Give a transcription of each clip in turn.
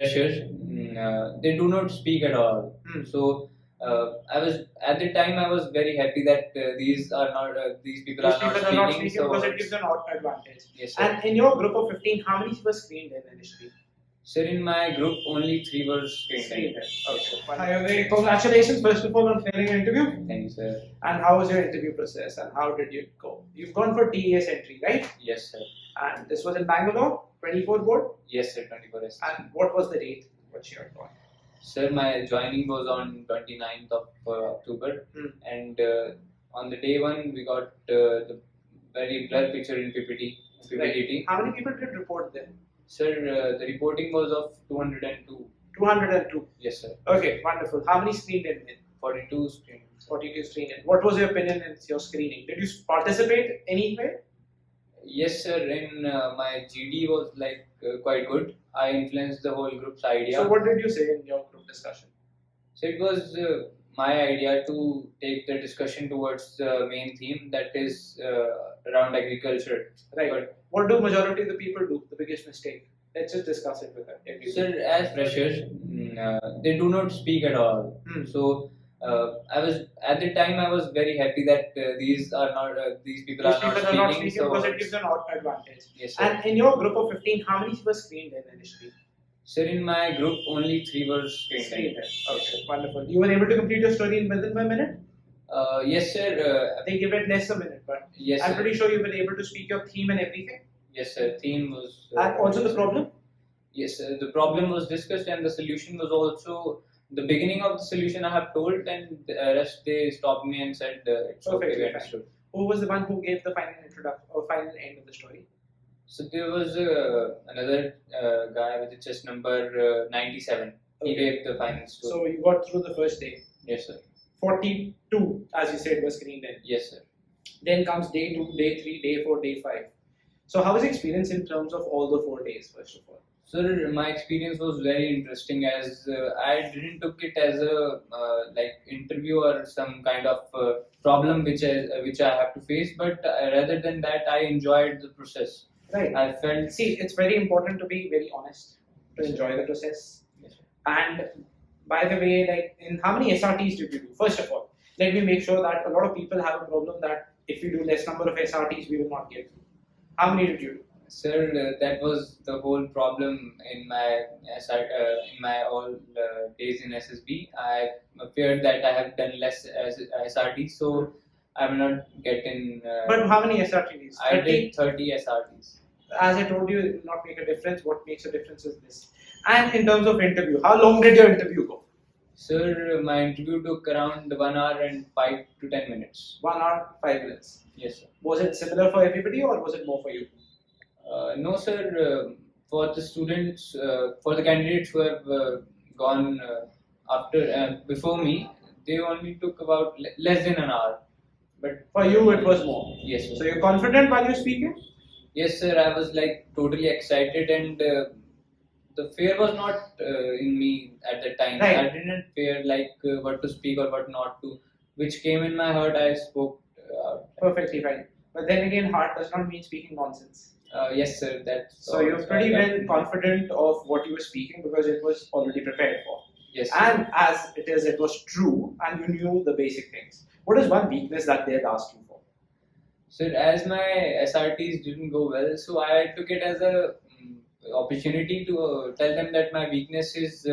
freshers, they do not speak at all. So I was at the time I was very happy that these people These are not people are not speaking. speaking So because it gives an advantage. yes, sir. And in your group of 15, how many were screened in initially? Sir, in my group only 3 were screened. Screened in. Okay. Hi, Uday. Congratulations, first of all, on failing your interview. Thank you, sir. And how was your interview process and how did you go? You've gone for TES entry, right? Yes, sir. And this was in Bangalore, 24 board. Yes, sir. 24 S. And what was the date? What you had gone? Sir, my joining was on 29th of October, and on the day one we got the very blur picture in PPT. Right. How many people did report then? Sir, the reporting was of 202. 202. Yes, sir. Okay, wonderful. How many screened in? 42 screens. 42 screened in. What was your opinion in your screening? Did you participate anywhere? Yes, sir. In my GD was like quite good. I influenced the whole group's idea. So what did you say in your group discussion? So it was my idea to take the discussion towards the main theme, that is around agriculture. Right. But what do majority of the people do? The biggest mistake. Let's just discuss it with them. Sir, as freshers, they do not speak at all. So I was at the time I was very happy that these people are not speaking. So because it gives an advantage. yes, sir. And in your group of 15, how many were screened in initially? Sir, in my group only 3 were screened. Okay, wonderful. You were able to complete your story in within 1 minute? Yes, sir. They give it less a minute, but yes, I'm sir. pretty sure you were able to speak your theme and everything. Yes, sir. Theme was. And also the problem? Yes, sir. The problem was discussed and the solution was also. The beginning of the solution I have told, and the rest they stopped me and said it's okay, we understood. Who was the one who gave the final introduction or final end of the story? So there was another guy with the chest number 97. Okay. He gave the final story. So you got through the first day. Yes, sir. 42, as you said, was screened in. Yes, sir. Then comes day 2, day 3, day 4, day 5. So how was the experience in terms of all the 4 days, first of all? Sir, my experience was very interesting as I didn't took it as a like interview or some kind of problem which I have to face, but rather than that, I enjoyed the process. Right. I felt. See, it's very important to be very honest, to enjoy the process. Yes, sir. And by the way, like in how many SRTs did you do? First of all, let me make sure that a lot of people have a problem that if you do less number of SRTs, we will not get through. How many did you do? Sir, that was the whole problem in my all days in SSB. I feared that I have done less as SRT, so I will not get in. But how many SRTs? I did 30 SRTs. As I told you, it will not make a difference. What makes a difference is this. And in terms of interview, how long did your interview go? Sir, my interview took around 1 hour and 5 to 10 minutes. 1 hour, 5 minutes. Yes, sir. Was it similar for everybody or was it more for you? No, sir. For the students, for the candidates who have gone before me, they only took about less than an hour. But for you, it was more. Yes, sir. So you're confident while you're speaking? Yes, sir. I was like totally excited, and the fear was not in me at that time. Right. I didn't fear like what to speak or what not to. Which came in my heart, I spoke. Perfectly fine. But then again, heart does not mean speaking nonsense. Yes, sir. That's so you're pretty well confident of what you were speaking because it was already prepared for. Yes. And as it was true, and you knew the basic things. What is one weakness that they had asked you for? Sir, as my SRTs didn't go well, so I took it as a opportunity to tell them that my weakness is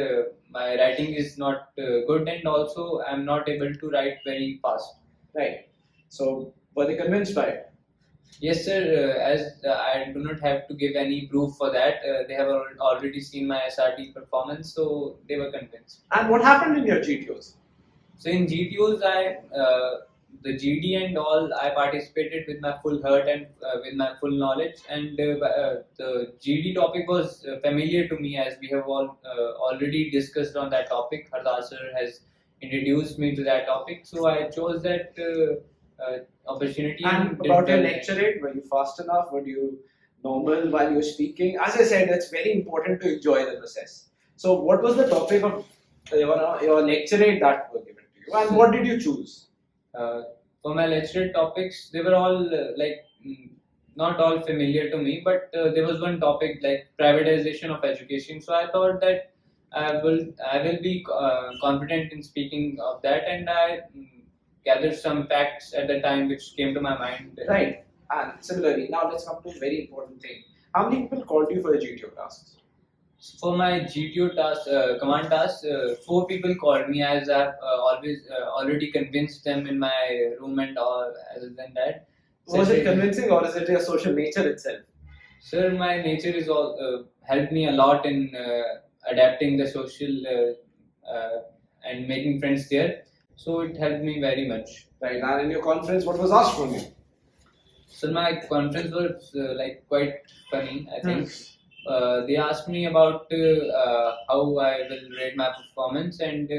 my writing is not good, and also I'm not able to write very fast. Right. So were they convinced by it? Yes, sir. As I do not have to give any proof for that, they have already seen my SRT performance, so they were convinced. And what happened in your GTOs? So in GTOs, the GD and all, I participated with my full heart and with my full knowledge. And the GD topic was familiar to me as we have all already discussed on that topic. Hardar sir has introduced me to that topic, so I chose that opportunity. And about your lecture rate, were you fast enough? Were you normal while you're speaking? As I said, it's very important to enjoy the process. So what was the topic of your lecture rate that were given to you? And what did you choose? For my lecture topics, they were all not all familiar to me, but there was one topic like privatization of education. So I thought that I will be confident in speaking of that, and I gathered some facts at the time which came to my mind. Right. And similarly, now let's come to a very important thing. How many people called you for the GTO tasks? For my GTO task, command task, 4 people called me, as I've always already convinced them in my room and all. Other than that, Was it convincing or is it your social nature itself? Sir, my nature is all helped me a lot in adapting the social and making friends there. So it helped me very much. Right. And in your conference, what was asked from you? So my conference was like quite funny, I think. They asked me about how I will rate my performance, and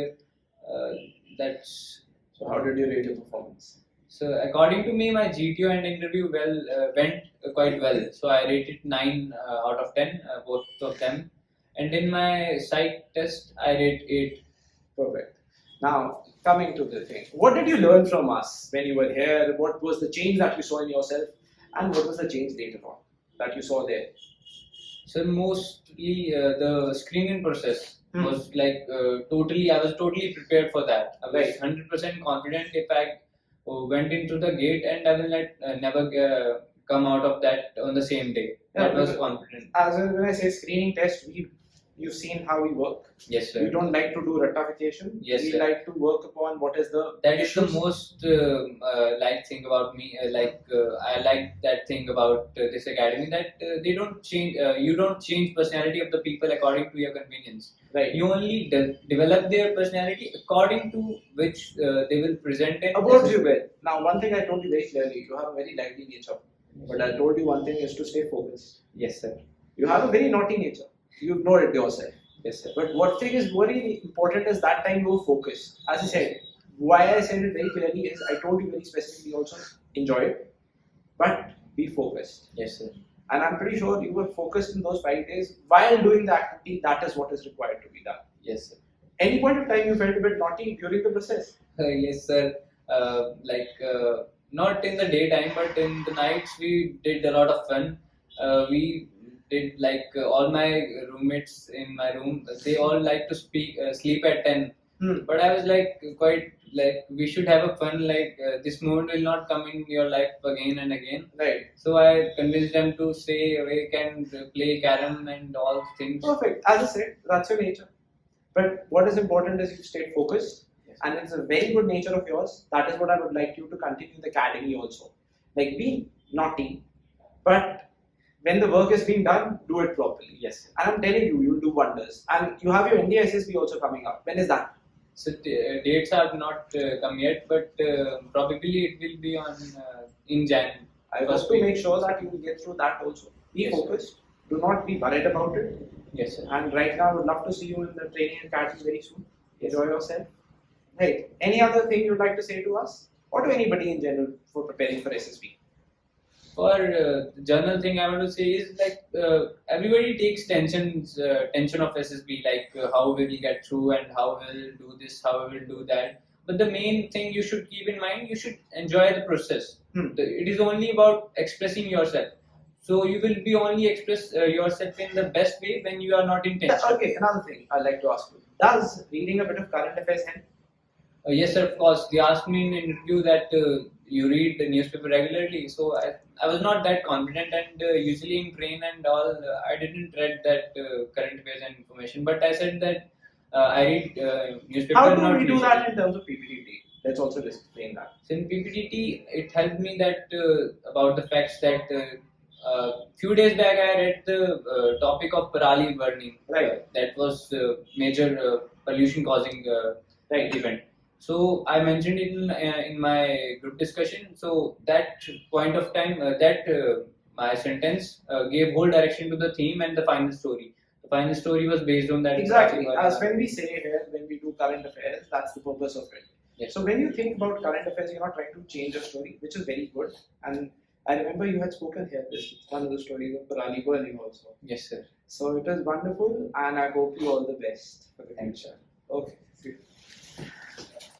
that's. So how did you rate your performance? So according to me, my GTO and interview went quite well. So I rated 9 out of 10, both of them, and in my psych test I rate 8. Perfect. Now, coming to the thing, what did you learn from us when you were here? What was the change that you saw in yourself, and what was the change later on that you saw there? So mostly the screening process was like totally. I was totally prepared for that. I was 100% confident if I went into the gate, and I will never come out of that on the same day. That was confident. As when I say screening test, you've seen how we work. Yes, sir. We don't like to do rectification. Yes, we sir. like to work upon what is the. That is the most like thing about me. I like that thing about this academy, that they don't change. You don't change personality of the people according to your convenience. Right. You only develop their personality according to which they will present it. About you, Ben. Now, one thing I told you very clearly: you have a very lively nature. But I told you one thing is to stay focused. Yes, sir. You have a very naughty nature. You ignore it yourself. Yes, sir. But what thing is very important is that time you were focused. As I said, why I said it very clearly is I told you very specifically also, enjoy it, but be focused. Yes, sir. And I'm pretty sure you were focused in those 5 days while doing the activity. That is what is required to be done. Yes, sir. Any point of time you felt a bit naughty during the process? Yes, sir. Not in the daytime, but in the nights we did a lot of fun. We did all my roommates in my room. They all like to sleep at 10. But I was quite we should have a fun. This moment will not come in your life again and again. Right. So I convinced them to stay awake and play carom and all things. Perfect. As I said, that's your nature. But what is important is you stayed focused. And it's a very good nature of yours. That is what I would like you to continue in the academy also. Be naughty, but when the work is being done, do it properly. Yes. And I'm telling you, you'll do wonders. And you have your India SSB also coming up. When is that? So dates have not come yet, but probably it will be on in Jan. I hope to make sure that you will get through that also. Be focused. Do not be worried about it. Yes, sir. And right now, I would love to see you in the training academy very soon. Enjoy yourself. Right. Any other thing you'd like to say to us? Or to anybody in general for preparing for SSB? For the general thing I want to say is everybody takes tension of SSB, how we will get through and how we will do this, how we will do that. But the main thing you should keep in mind, you should enjoy the process. It is only about expressing yourself. So you will be only express yourself in the best way when you are not in tension. Okay, another thing I'd like to ask you. Does reading a bit of current affairs help? Yes, sir, of course. They asked me in an interview that you read the newspaper regularly. So I was not that confident, and usually in train and all, I didn't read that current affairs and information. But I said that I read newspaper. How do we do that in terms of PPTT? Let's also explain that. So in PPTT, it helped me that about the facts that few days back I read the topic of Parali burning. Right. That was major pollution causing event. So I mentioned it in my group discussion. So that point of time, my sentence gave whole direction to the theme and the final story. The final story was based on that. Exactly. As when we say here, when we do current affairs, that's the purpose of it. Yes. So when you think about current affairs, you're not trying to change a story, which is very good. And I remember you had spoken here. This is one of the stories of Parali burning also. Yes, sir. So it was wonderful, and I hope you all the best for the future. Okay.